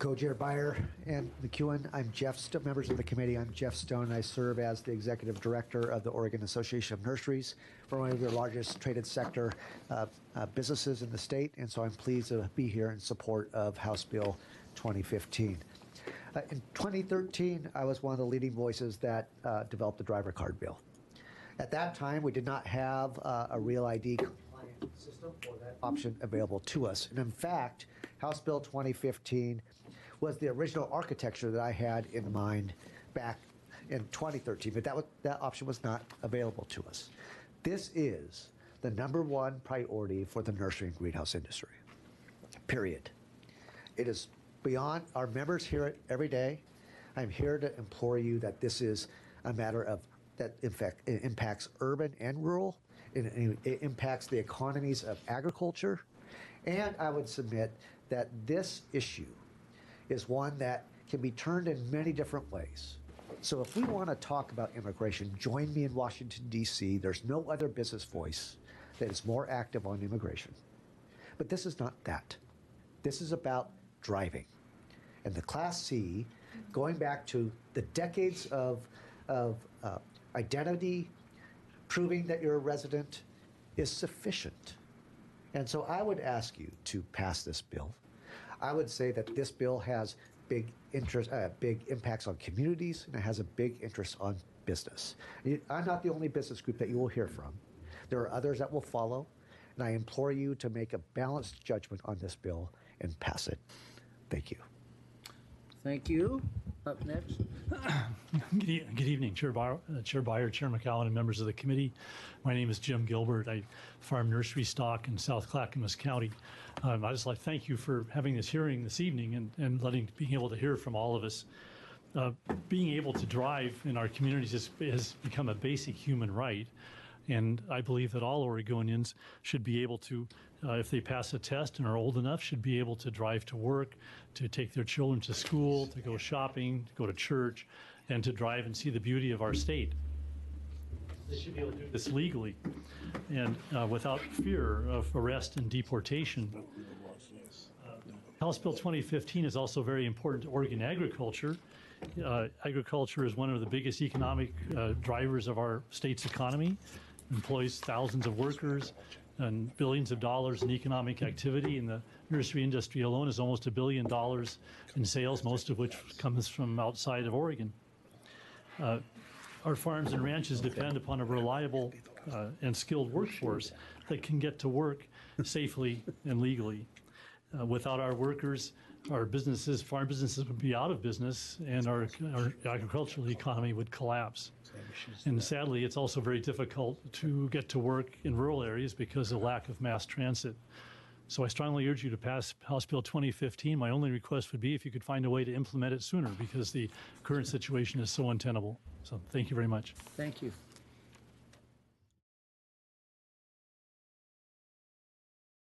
Co-Chair Byer and McEwen. I'm members of the committee. I'm Jeff Stone. I serve as the Executive Director of the Oregon Association of Nurseries, for one of the largest traded sector businesses in the state, and so I'm pleased to be here in support of House Bill 2015. In 2013, I was one of the leading voices that developed the driver card bill. At that time, we did not have a Real ID compliant system or that option available to us. And in fact, House Bill 2015 was the original architecture that I had in mind back in 2013, but that option was not available to us. This is the #1 priority for the nursery and greenhouse industry, period. It is beyond, our members hear it every day. I'm here to implore you that this is a matter of that in fact it impacts urban and rural. It impacts the economies of agriculture. And I would submit that this issue is one that can be turned in many different ways. So if we want to talk about immigration, join me in Washington, D.C. There's no other business voice that is more active on immigration. But this is not that. This is about driving. And the Class C, going back to the decades of identity, proving that you're a resident, is sufficient. And so I would ask you to pass this bill. I would say that this bill has big impacts on communities, and it has a big interest on business. I'm not the only business group that you will hear from. There are others that will follow, and I implore you to make a balanced judgment on this bill and pass it. Thank you. Thank you. Up next. Good evening, Chair Byer, Chair McCowan, and members of the committee. My name is Jim Gilbert. I farm nursery stock in South Clackamas County. I just like to thank you for having this hearing this evening and being able to hear from all of us. Being able to drive in our communities has become a basic human right. And I believe that all Oregonians should be able to, if they pass a test and are old enough, should be able to drive to work, to take their children to school, to go shopping, to go to church, and to drive and see the beauty of our state. They should be able to do this legally and without fear of arrest and deportation. House Bill 2015 is also very important to Oregon agriculture. Agriculture is one of the biggest economic drivers of our state's economy. Employs thousands of workers and billions of dollars in economic activity. And the nursery industry alone is almost $1 billion in sales, most of which comes from outside of Oregon. Our farms and ranches depend upon a reliable and skilled workforce that can get to work safely and legally. Without our workers, our businesses, farm businesses would be out of business, and our agricultural economy would collapse. And sadly, it's also very difficult to get to work in rural areas because of lack of mass transit. So I strongly urge you to pass House Bill 2015. My only request would be if you could find a way to implement it sooner, because the current situation is so untenable. So thank you very much. Thank you.